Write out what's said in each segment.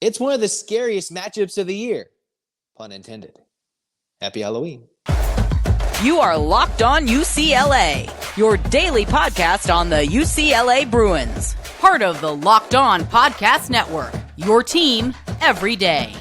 It's one of the scariest matchups of the year. Pun intended. Happy Halloween. You are Locked On UCLA, your daily podcast on the UCLA Bruins. Part of the Locked On Podcast Network, your team every day.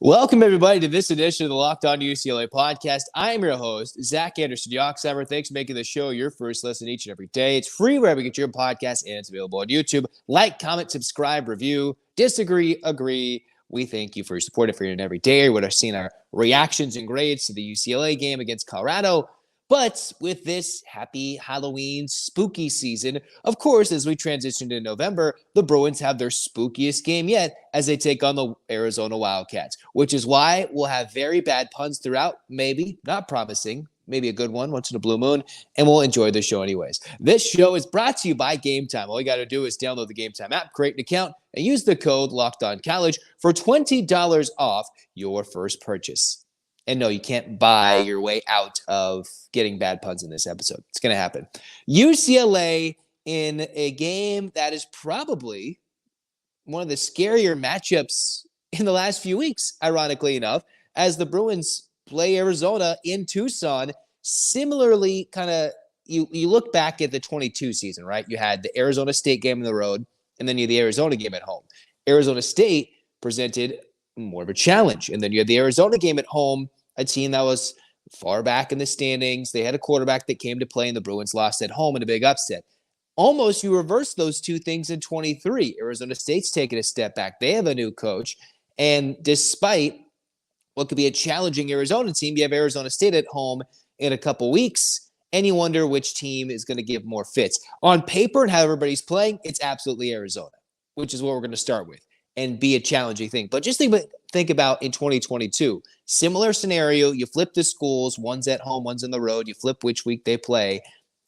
Welcome, everybody, to this edition of the Locked On UCLA podcast. I'm your host, Zach Anderson-Yoxsimer. Thanks for making the show your first listen each and every day. It's free wherever you get your podcast, and it's available on YouTube. Like, comment, subscribe, review, disagree, agree. We thank you for your support. If you're in every day, you would have seen our reactions and grades to the UCLA game against Colorado. But with this happy Halloween spooky season, of course, as we transition to November, the Bruins have their spookiest game yet as they take on the Arizona Wildcats, which is why we'll have very bad puns throughout, maybe, not promising, maybe a good one once in a blue moon, and we'll enjoy the show anyways. This show is brought to you by Game Time. All you got to do is download the Game Time app, create an account, and use the code LOCKEDONCollege for $20 off your first purchase. And no, you can't buy your way out of getting bad puns in this episode. It's going to happen. UCLA in a game that is probably one of the scarier matchups in the last few weeks, ironically enough, as the Bruins play Arizona in Tucson. Similarly, kind of, you look back at the 22 season, right? You had the Arizona State game on the road, and then you had the Arizona game at home. Arizona State presented more of a challenge. And then you had the Arizona game at home, a team that was far back in the standings. They had a quarterback that came to play, and the Bruins lost at home in a big upset. Almost you reverse those two things in 23. Arizona State's taken a step back. They have a new coach. And despite what could be a challenging Arizona team, you have Arizona State at home in a couple weeks, and you wonder which team is going to give more fits. On paper and how everybody's playing, it's absolutely Arizona, which is what we're going to start with and be a challenging thing. But just think about in 2022, similar scenario. You flip the schools, one's at home, one's on the road. You flip which week they play,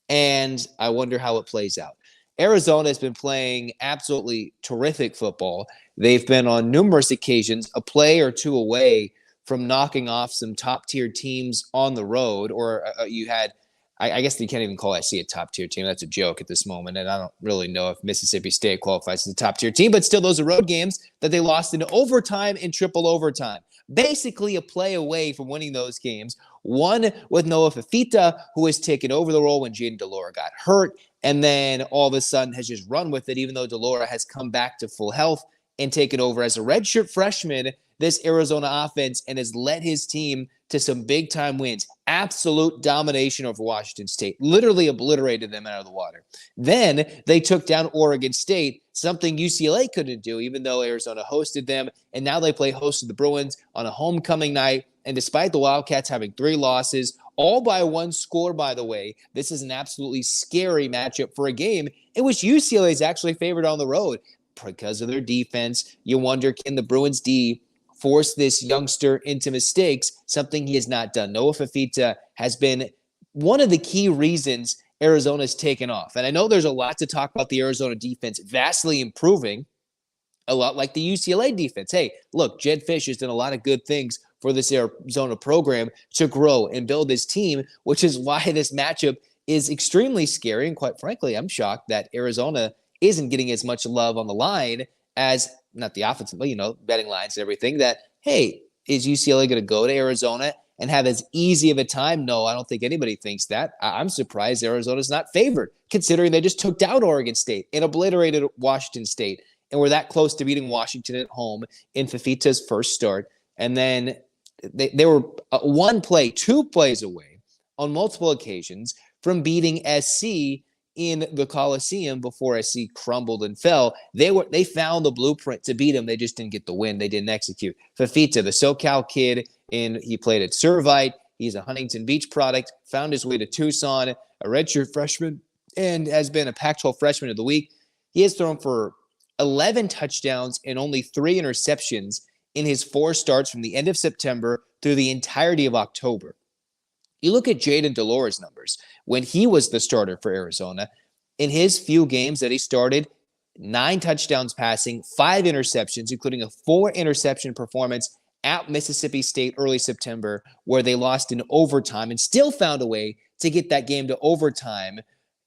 and I wonder how it plays out. Arizona has been playing absolutely terrific football. They've been on numerous occasions a play or two away from knocking off some top-tier teams on the road, or you had I guess you can't even call SC a top-tier team. That's a joke at this moment, and I don't really know if Mississippi State qualifies as a top-tier team, but still those are road games that they lost in overtime and triple overtime. Basically a play away from winning those games, one with Noah Fifita, who has taken over the role when Jaden DeLora got hurt, and then all of a sudden has just run with it, even though DeLora has come back to full health and taken over as a redshirt freshman, this Arizona offense, and has led his team to some big-time wins. Absolute domination over Washington State. Literally obliterated them out of the water. Then they took down Oregon State, something UCLA couldn't do, even though Arizona hosted them. And now they play host to the Bruins on a homecoming night. And despite the Wildcats having 3 losses, all by one score, by the way, this is an absolutely scary matchup for a game in which UCLA is actually favored on the road because of their defense. You wonder, can the Bruins D force this youngster into mistakes, something he has not done. Noah Fifita has been one of the key reasons Arizona's taken off. And I know there's a lot to talk about the Arizona defense vastly improving, a lot like the UCLA defense. Hey, look, Jed Fish has done a lot of good things for this Arizona program to grow and build his team, which is why this matchup is extremely scary. And quite frankly, I'm shocked that Arizona isn't getting as much love on the line as not the offensive, but, betting lines and everything, that, hey, is UCLA going to go to Arizona and have as easy of a time? No, I don't think anybody thinks that. I'm surprised Arizona's not favored, considering they just took down Oregon State and obliterated Washington State, and were that close to beating Washington at home in Fifita's first start. And then they were 2 plays away on multiple occasions from beating SC in the Coliseum before SC crumbled and fell. They found the blueprint to beat him. They just didn't get the win. They didn't execute. Fifita, the SoCal kid, and he played at Servite. He's a Huntington Beach product, found his way to Tucson, a redshirt freshman, and has been a Pac-12 freshman of the week. He has thrown for 11 touchdowns and only 3 interceptions in his 4 starts from the end of September through the entirety of October. You look at Jaden DeLora's numbers. When he was the starter for Arizona, in his few games that he started, 9 touchdowns passing, 5 interceptions, including a 4 interception performance at Mississippi State early September, where they lost in overtime and still found a way to get that game to overtime.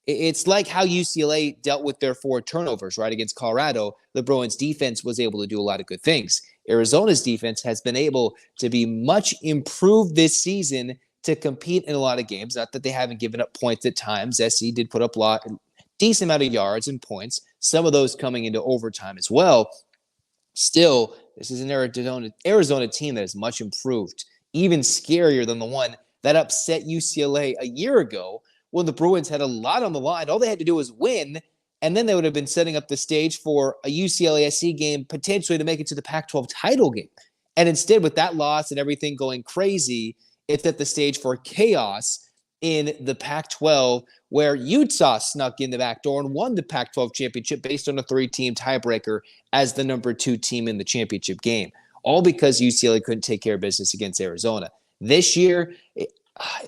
It's like how UCLA dealt with their 4 turnovers, right, against Colorado. The Bruins defense was able to do a lot of good things. Arizona's defense has been able to be much improved this season to compete in a lot of games. Not that they haven't given up points at times. SC did put up a decent amount of yards and points, some of those coming into overtime as well. Still, this is an Arizona team that is much improved, even scarier than the one that upset UCLA a year ago when the Bruins had a lot on the line. All they had to do was win, and then they would have been setting up the stage for a UCLA-SC game, potentially to make it to the Pac-12 title game. And instead, with that loss and everything going crazy, it set the stage for chaos in the Pac-12, where Utah snuck in the back door and won the Pac-12 championship based on a 3-team tiebreaker as the number 2 team in the championship game, all because UCLA couldn't take care of business against Arizona. This year,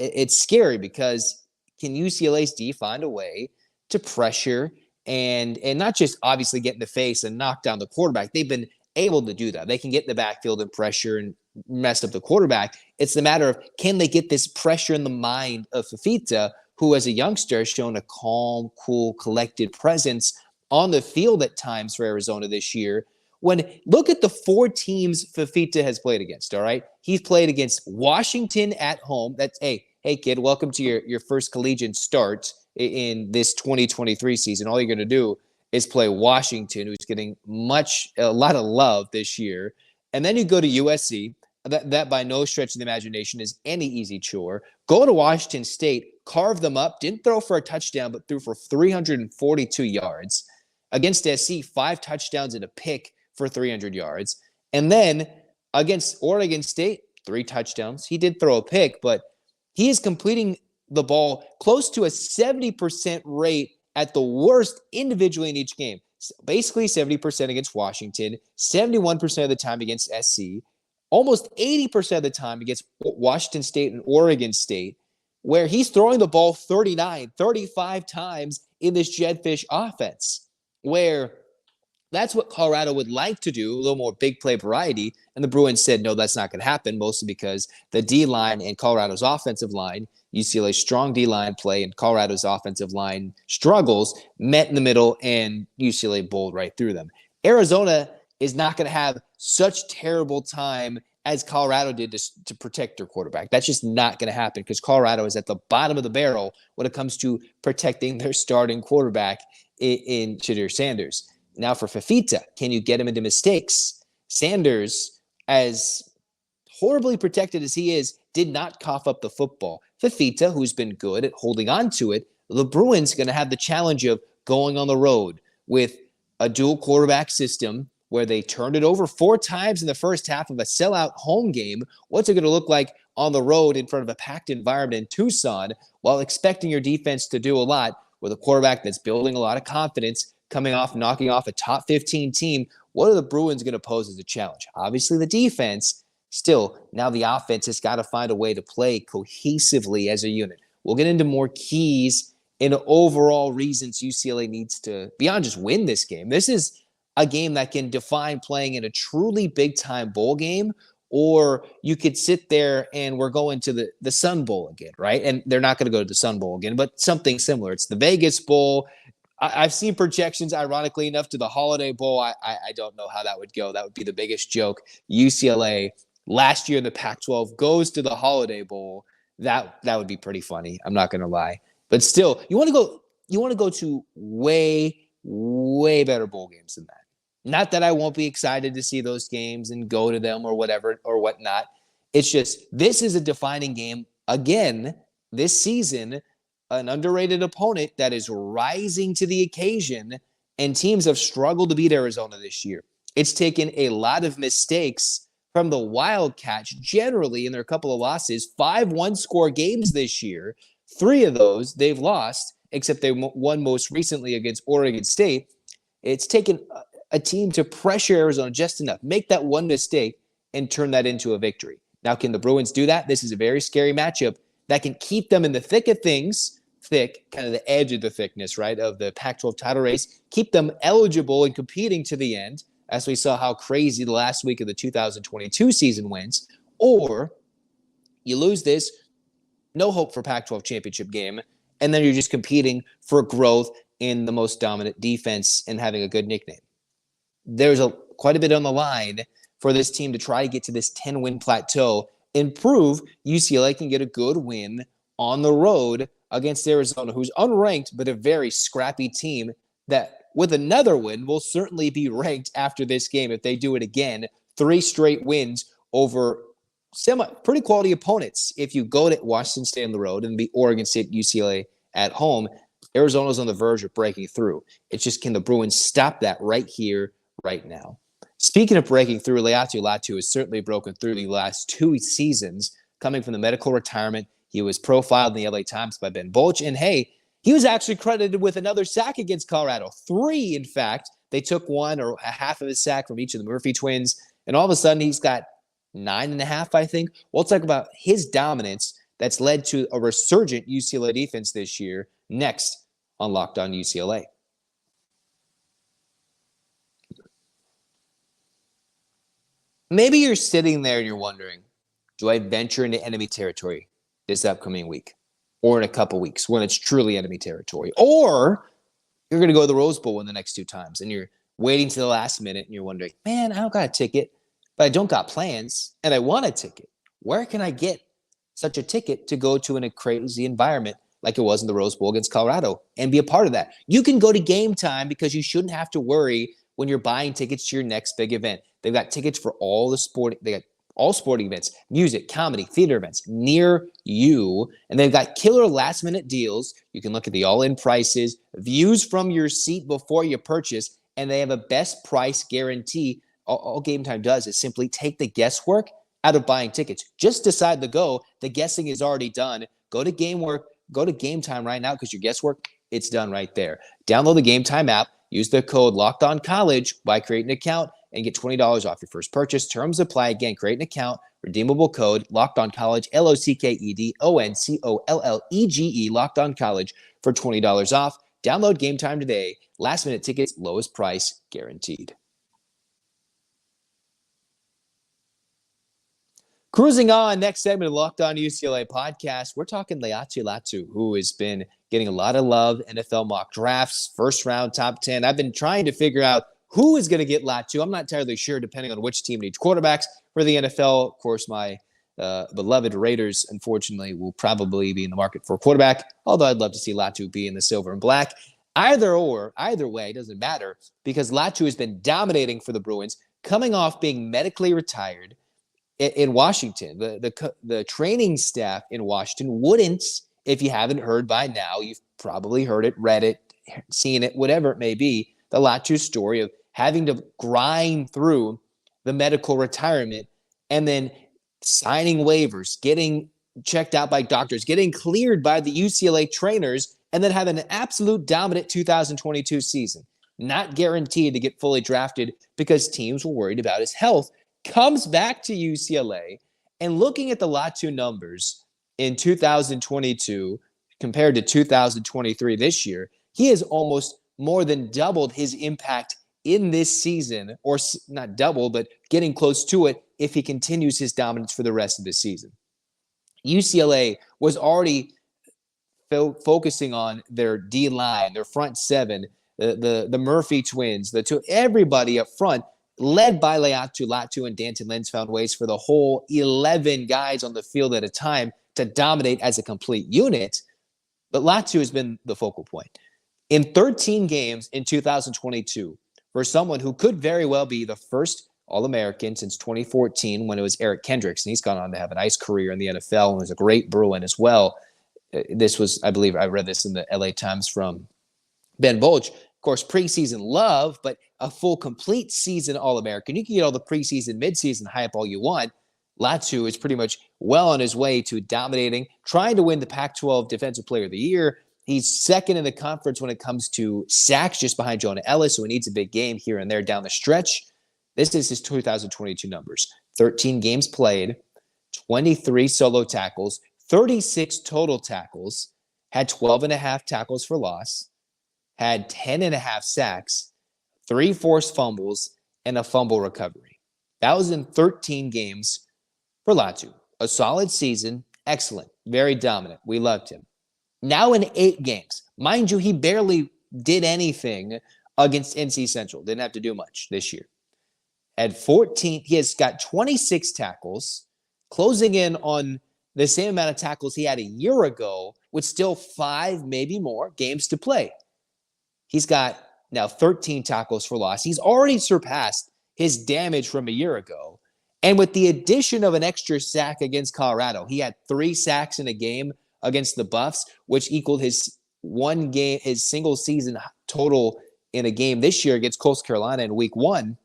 it's scary because can UCLA's D find a way to pressure and not just obviously get in the face and knock down the quarterback? They've been able to do that. They can get in the backfield and pressure and mess up the quarterback. It's the matter of, can they get this pressure in the mind of Fifita, who as a youngster has shown a calm, cool, collected presence on the field at times for Arizona this year. Look at the 4 teams Fifita has played against, all right? He's played against Washington at home. That's, hey kid, welcome to your first collegiate start in this 2023 season. All you're going to do is play Washington, who's getting a lot of love this year. And then you go to USC. That by no stretch of the imagination is any easy chore. Go to Washington State, carve them up, didn't throw for a touchdown, but threw for 342 yards. Against SC, 5 touchdowns and a pick for 300 yards. And then against Oregon State, 3 touchdowns. He did throw a pick, but he is completing the ball close to a 70% rate at the worst individually in each game. Basically 70% against Washington, 71% of the time against SC, almost 80% of the time against Washington State and Oregon State, where he's throwing the ball 35 times in this Jedfish offense, where that's what Colorado would like to do, a little more big play variety. And the Bruins said, no, that's not going to happen, mostly because the D-line and Colorado's offensive line, UCLA's strong D-line play and Colorado's offensive line struggles, met in the middle, and UCLA bowled right through them. Arizona is not going to have such terrible time as Colorado did to protect their quarterback. That's just not going to happen because Colorado is at the bottom of the barrel when it comes to protecting their starting quarterback in Shedeur Sanders. Now for Fifita, can you get him into mistakes? Sanders, as horribly protected as he is, did not cough up the football. Fifita, who's been good at holding on to it, the Bruins are going to have the challenge of going on the road with a dual quarterback system where they turned it over 4 times in the first half of a sellout home game. What's it going to look like on the road in front of a packed environment in Tucson while expecting your defense to do a lot with a quarterback that's building a lot of confidence, knocking off a top 15 team? What are the Bruins going to pose as a challenge? Obviously the defense. Still, now the offense has got to find a way to play cohesively as a unit. We'll get into more keys and overall reasons UCLA needs to, beyond just win this game. This is a game that can define playing in a truly big-time bowl game, or you could sit there and we're going to the Sun Bowl again, right? And they're not going to go to the Sun Bowl again, but something similar. It's the Vegas Bowl. I've seen projections, ironically enough, to the Holiday Bowl. I don't know how that would go. That would be the biggest joke. UCLA last year in the Pac-12 goes to the Holiday Bowl. That would be pretty funny. I'm not going to lie. But still, you want to go to way, way better bowl games than that. Not that I won't be excited to see those games and go to them or whatever or whatnot. It's just, this is a defining game again this season. An underrated opponent that is rising to the occasion, and teams have struggled to beat Arizona this year. It's taken a lot of mistakes from the Wildcats generally in their couple of losses. 5 one-score games this year. 3 of those they've lost, except they won most recently against Oregon State. It's taken a team to pressure Arizona just enough, make that one mistake, and turn that into a victory. Now, can the Bruins do that? This is a very scary matchup that can keep them in the thick of things, kind of the edge of the thickness, right, of the Pac-12 title race, keep them eligible and competing to the end, as we saw how crazy the last week of the 2022 season went, or you lose this, no hope for Pac-12 championship game, and then you're just competing for growth in the most dominant defense and having a good nickname. There's quite a bit on the line for this team to try to get to this 10-win plateau and prove UCLA can get a good win on the road against Arizona, who's unranked but a very scrappy team that with another win will certainly be ranked after this game if they do it again. 3 straight wins over pretty quality opponents. If you go to Washington State on the road and beat Oregon State, UCLA at home, Arizona's on the verge of breaking through. It's just, can the Bruins stop that right here, right now? Speaking of breaking through, Laiatu Latu has certainly broken through the last 2 seasons, coming from the medical retirement. He was profiled in the LA Times by Ben Bolch, and hey, he was actually credited with another sack against Colorado. 3, in fact. They took 1 or a half of his sack from each of the Murphy twins, and all of a sudden he's got 9.5, I think. We'll talk about his dominance that's led to a resurgent UCLA defense this year next on Locked On UCLA. Maybe you're sitting there and you're wondering, do I venture into enemy territory this upcoming week or in a couple weeks when it's truly enemy territory? Or you're going to go to the Rose Bowl in the next 2 times and you're waiting to the last minute and you're wondering, man, I don't got a ticket, but I don't got plans and I want a ticket. Where can I get such a ticket to go to in a crazy environment like it was in the Rose Bowl against Colorado and be a part of that? You can go to Game Time because you shouldn't have to worry when you're buying tickets to your next big event. They've got tickets for all the sport. They got all sporting events, music, comedy, theater events near you. And they've got killer last minute deals. You can look at the all-in prices, views from your seat before you purchase, and they have a best price guarantee. All Game Time does is simply take the guesswork out of buying tickets. Just decide to go. The guessing is already done. Go to Game Time right now because your guesswork, it's done right there. Download the Game Time app. Use the code LOCKEDONCollege by creating an account and get $20 off your first purchase. Terms apply. Again, create an account. Redeemable code LOCKEDONCollege, LOCKEDONCOLLEGE, Locked On College for $20 off. Download Game Time today. Last minute tickets, lowest price guaranteed. Cruising on, next segment of Locked On UCLA podcast, we're talking Laiatu Latu, who has been getting a lot of love, NFL mock drafts, first round, top 10. I've been trying to figure out who is going to get Latu. I'm not entirely sure, depending on which team needs quarterbacks for the NFL. Of course, my beloved Raiders, unfortunately, will probably be in the market for a quarterback, although I'd love to see Latu be in the silver and black. Either way, doesn't matter, because Latu has been dominating for the Bruins, coming off being medically retired in Washington. The training staff in Washington wouldn't, if you haven't heard by now, you've probably heard it, read it, seen it, whatever it may be, the Latu story of having to grind through the medical retirement and then signing waivers, getting checked out by doctors, getting cleared by the UCLA trainers, and then having an absolute dominant 2022 season. Not guaranteed to get fully drafted because teams were worried about his health. Comes back to UCLA, and looking at the Latu numbers in 2022 compared to 2023 this year, he has almost more than doubled his impact in this season, or not double, but getting close to it if he continues his dominance for the rest of the season. UCLA was already focusing on their D-line, their front seven, the Murphy twins, everybody up front, led by Laiatu Latu and Danton Lentz, found ways for the whole 11 guys on the field at a time to dominate as a complete unit. But Latu has been the focal point. In 13 games in 2022, for someone who could very well be the first All-American since 2014 when it was Eric Kendricks, and he's gone on to have a nice career in the NFL and was a great Bruin as well. This was, I believe, I read this in the LA Times from Ben Bolch. Of course, preseason love, but a full, complete season All-American. You can get all the preseason, midseason hype all you want. Latu is pretty much well on his way to dominating, trying to win the Pac-12 Defensive Player of the Year. He's second in the conference when it comes to sacks, just behind Jonah Ellis, who needs a big game here and there down the stretch. This is his 2022 numbers. 13 games played, 23 solo tackles, 36 total tackles, had 12.5 tackles for loss, had 10.5 sacks, 3 forced fumbles, and a fumble recovery. That was in 13 games for Latu. A solid season, excellent, very dominant. We loved him. Now in 8 games, mind you, he barely did anything against NC Central. Didn't have to do much this year. At 14, he has got 26 tackles, closing in on the same amount of tackles he had a year ago, with still 5, maybe more, games to play. He's got now 13 tackles for loss. He's already surpassed his damage from a year ago. And with the addition of an extra sack against Colorado, he had 3 sacks in a game against the Buffs, which equaled his single season total in a game this year against Coastal Carolina in week 1.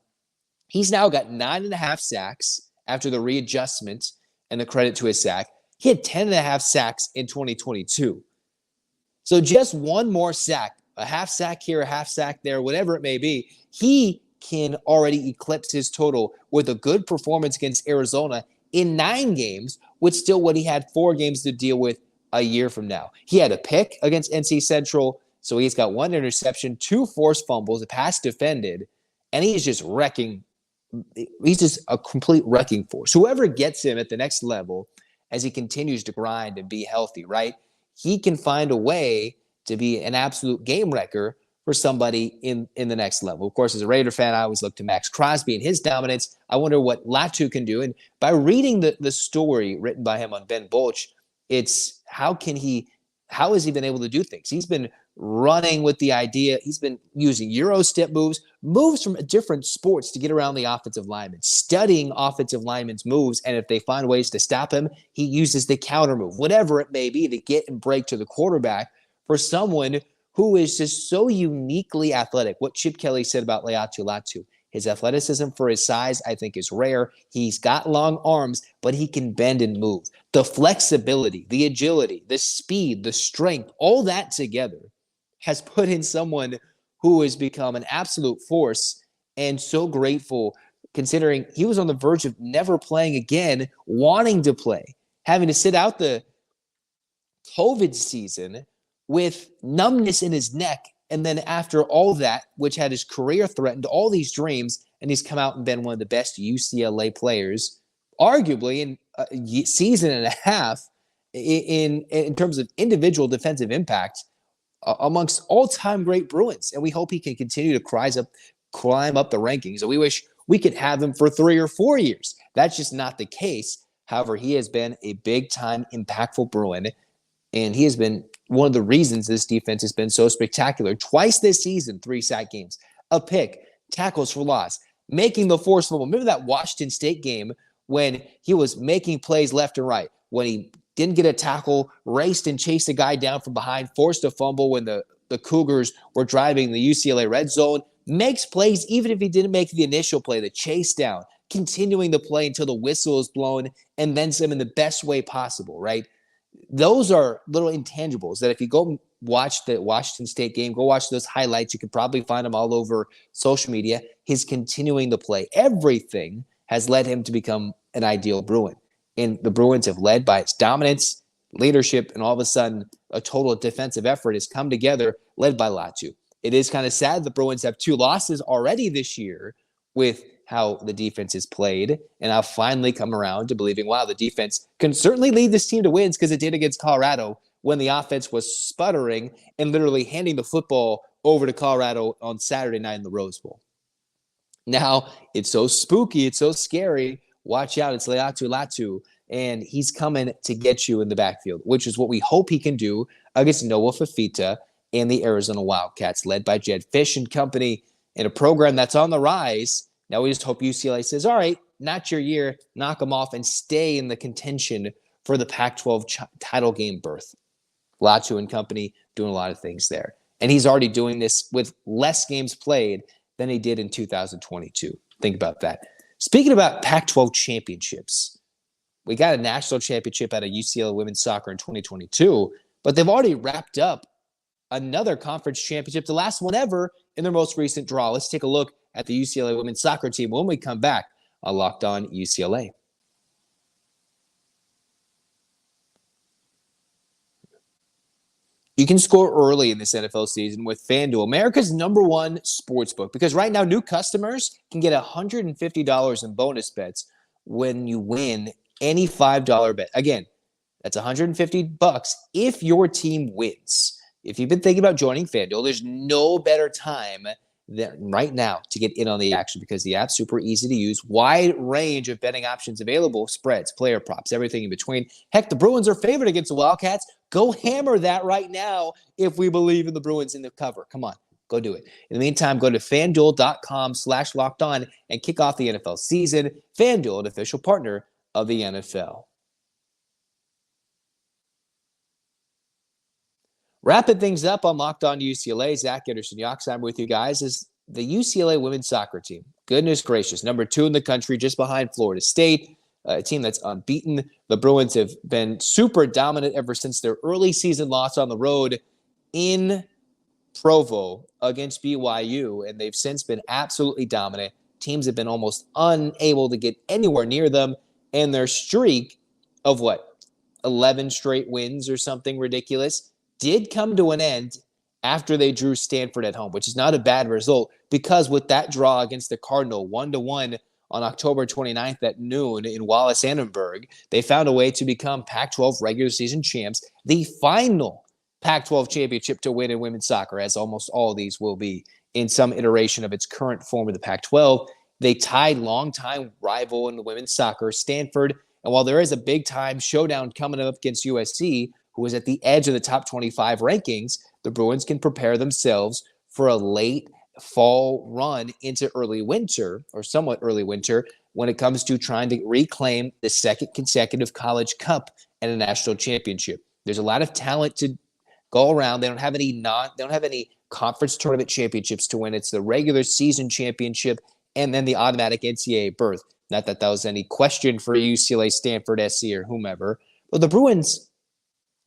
He's now got 9.5 sacks after the readjustment and the credit to his sack. He had 10.5 sacks in 2022. So just one more sack, a half sack here, a half sack there, whatever it may be, he can already eclipse his total with a good performance against Arizona in 9 games, with still what he had 4 games to deal with a year from now. He had a pick against NC Central, so he's got 1 interception, 2 forced fumbles, a pass defended, and he's just wrecking. He's just a complete wrecking force. Whoever gets him at the next level as he continues to grind and be healthy, right? He can find a way to be an absolute game wrecker for somebody in the next level. Of course, as a Raider fan, I always look to Max Crosby and his dominance. I wonder what Latu can do. And by reading the story written by him on Ben Bolch, it's how has he been able to do things? He's been running with the idea. He's been using Euro step moves from different sports to get around the offensive linemen, studying offensive linemen's moves. And if they find ways to stop him, he uses the counter move, whatever it may be, to get and break to the quarterback. For someone who is just so uniquely athletic, what Chip Kelly said about Laiatu Latu, his athleticism for his size, I think, is rare. He's got long arms, but he can bend and move. The flexibility, the agility, the speed, the strength, all that together has put in someone who has become an absolute force, and so grateful considering he was on the verge of never playing again, wanting to play, having to sit out the COVID season with numbness in his neck. And then after all that, which had his career threatened, all these dreams, and he's come out and been one of the best UCLA players, arguably in a season and a half in terms of individual defensive impact amongst all-time great Bruins. And we hope he can continue to climb up the rankings. And we wish we could have him for 3 or 4 years. That's just not the case. However, he has been a big-time impactful Bruin, and he has been one of the reasons this defense has been so spectacular. Twice this season, 3 sack games, a pick, tackles for loss, making the forced fumble. Remember that Washington State game when he was making plays left and right, when he didn't get a tackle, raced and chased a guy down from behind, forced a fumble when the Cougars were driving the UCLA red zone, makes plays even if he didn't make the initial play, the chase down, continuing the play until the whistle is blown, and then some in the best way possible, right? Those are little intangibles that if you go watch the Washington State game, go watch those highlights, you can probably find them all over social media. His continuing the play, everything has led him to become an ideal Bruin. And the Bruins have led by its dominance, leadership, and all of a sudden a total defensive effort has come together, led by Latu. It is kind of sad the Bruins have 2 losses already this year with how the defense is played, and I've finally come around to believing, wow, the defense can certainly lead this team to wins, because it did against Colorado when the offense was sputtering and literally handing the football over to Colorado on Saturday night in the Rose Bowl. Now, it's so spooky, it's so scary. Watch out, it's Laiatu Latu, and he's coming to get you in the backfield, which is what we hope he can do against Noah Fafita and the Arizona Wildcats, led by Jed Fish and company, in a program that's on the rise. Now we just hope UCLA says, all right, not your year, knock them off and stay in the contention for the Pac-12 title game berth. Latu and company doing a lot of things there. And he's already doing this with less games played than he did in 2022. Think about that. Speaking about Pac-12 championships, we got a national championship out of UCLA women's soccer in 2022, but they've already wrapped up another conference championship, the last one ever in their most recent draw. Let's take a look at the UCLA women's soccer team when we come back on Locked On UCLA. You can score early in this NFL season with FanDuel, America's #1 sportsbook, because right now new customers can get $150 in bonus bets when you win any $5 bet. Again, that's $150 if your team wins. If you've been thinking about joining FanDuel, there's no better time than right now to get in on the action, because the app's super easy to use. Wide range of betting options available, spreads, player props, everything in between. Heck, the Bruins are favored against the Wildcats. Go hammer that right now if we believe in the Bruins in the cover. Come on, go do it. In the meantime, go to FanDuel.com/lockedon and kick off the NFL season. FanDuel, an official partner of the NFL. Wrapping things up on Locked On UCLA, Zach Anderson-Yoxsimer with you guys, is the UCLA women's soccer team. Goodness gracious, #2 in the country, just behind Florida State, a team that's unbeaten. The Bruins have been super dominant ever since their early season loss on the road in Provo against BYU, and they've since been absolutely dominant. Teams have been almost unable to get anywhere near them, and their streak of 11 straight wins or something ridiculous did come to an end after they drew Stanford at home, which is not a bad result, because with that draw against the Cardinal 1-1 on October 29th at noon in Wallace-Annenberg, they found a way to become Pac-12 regular season champs, the final Pac-12 championship to win in women's soccer, as almost all of these will be in some iteration of its current form of the Pac-12. They tied longtime rival in the women's soccer, Stanford, and while there is a big-time showdown coming up against USC, who is at the edge of the top 25 rankings, the Bruins can prepare themselves for a late fall run into early winter, or somewhat early winter, when it comes to trying to reclaim the second consecutive college cup and a national championship. There's a lot of talent to go around. They don't have any conference tournament championships to win. It's the regular season championship and then the automatic NCAA berth. Not that that was any question for UCLA, Stanford, SC, or whomever. But the Bruins,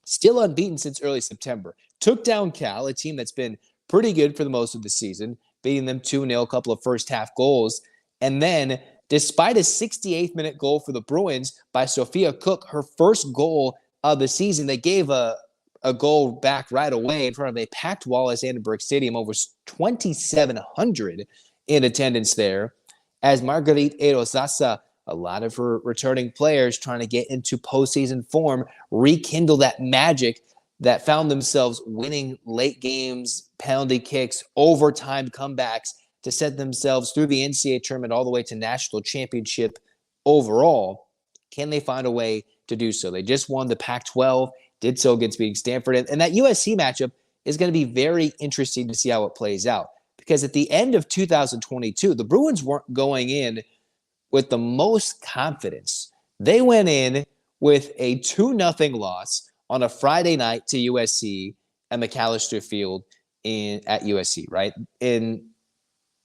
still unbeaten since early September, took down Cal, a team that's been pretty good for the most of the season, beating them 2-0, a couple of first-half goals. And then, despite a 68th minute goal for the Bruins by Sophia Cook, her first goal of the season, they gave a goal back right away in front of a packed Wallace-Annenberg Stadium, over 2,700 in attendance there, as Marguerite Erosasa, a lot of her returning players trying to get into postseason form, rekindle that magic that found themselves winning late games, penalty kicks, overtime comebacks to set themselves through the NCAA tournament all the way to national championship overall. Can they find a way to do so? They just won the Pac-12, did so against beating Stanford. And that USC matchup is going to be very interesting to see how it plays out, because at the end of 2022, the Bruins weren't going in with the most confidence. They went in with a 2-0 loss on a Friday night to USC at McAllister Field at USC, right? In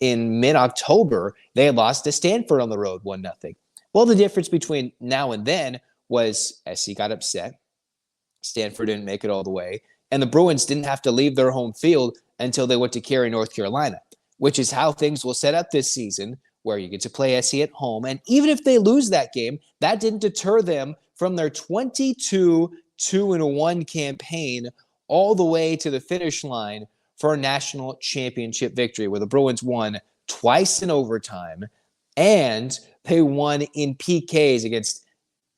mid-October, they had lost to Stanford on the road 1-0. Well, the difference between now and then was SC got upset. Stanford didn't make it all the way. And the Bruins didn't have to leave their home field until they went to Cary, North Carolina, which is how things will set up this season, where you get to play SC at home. And even if they lose that game, that didn't deter them from their 22-2-1 campaign all the way to the finish line for a national championship victory, where the Bruins won twice in overtime, and they won in PKs against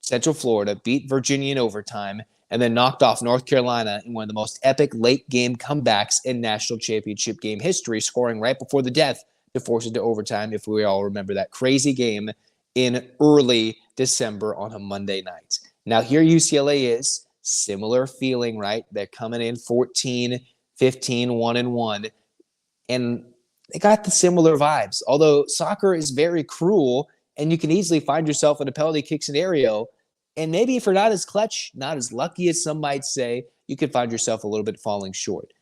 Central Florida, beat Virginia in overtime, and then knocked off North Carolina in one of the most epic late-game comebacks in national championship game history, scoring right before the death to force it to overtime, if we all remember that crazy game in early December on a Monday night. Now, here UCLA is, similar feeling, right? They're coming in 14-15, 1-1, and they got the similar vibes. Although soccer is very cruel, and you can easily find yourself in a penalty kick scenario, and maybe if you're not as clutch, not as lucky as some might say, you could find yourself a little bit falling short.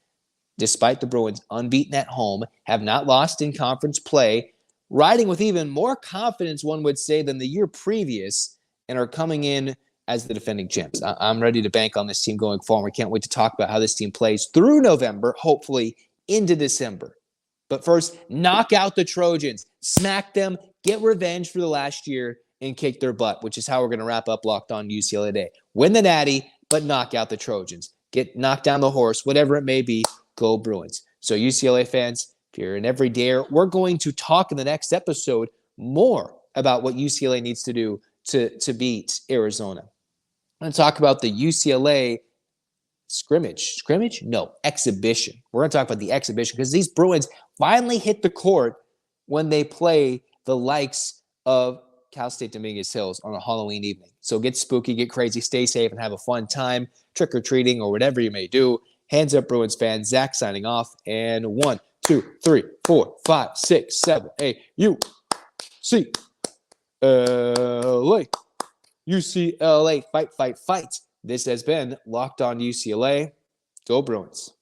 Despite the Bruins unbeaten at home, have not lost in conference play, riding with even more confidence, one would say, than the year previous, and are coming in as the defending champs. I'm ready to bank on this team going forward. Can't wait to talk about how this team plays through November, hopefully into December. But first, knock out the Trojans, smack them, get revenge for the last year, and kick their butt, which is how we're going to wrap up Locked On UCLA today. Win the Natty, but knock out the Trojans. get knocked down the horse, whatever it may be, go Bruins. So UCLA fans, if you're an everydayer, we're going to talk in the next episode more about what UCLA needs to do to beat Arizona. I'm going to talk about the UCLA exhibition. We're going to talk about the exhibition because these Bruins finally hit the court when they play the likes of Cal State Dominguez Hills on a Halloween evening. So get spooky, get crazy, stay safe, and have a fun time, trick-or-treating or whatever you may do. Hands up, Bruins fans. Zach signing off. And 1, 2, 3, 4, 5, 6, 7, 8. UCLA. UCLA. Fight, fight, fight. This has been Locked On UCLA. Go Bruins.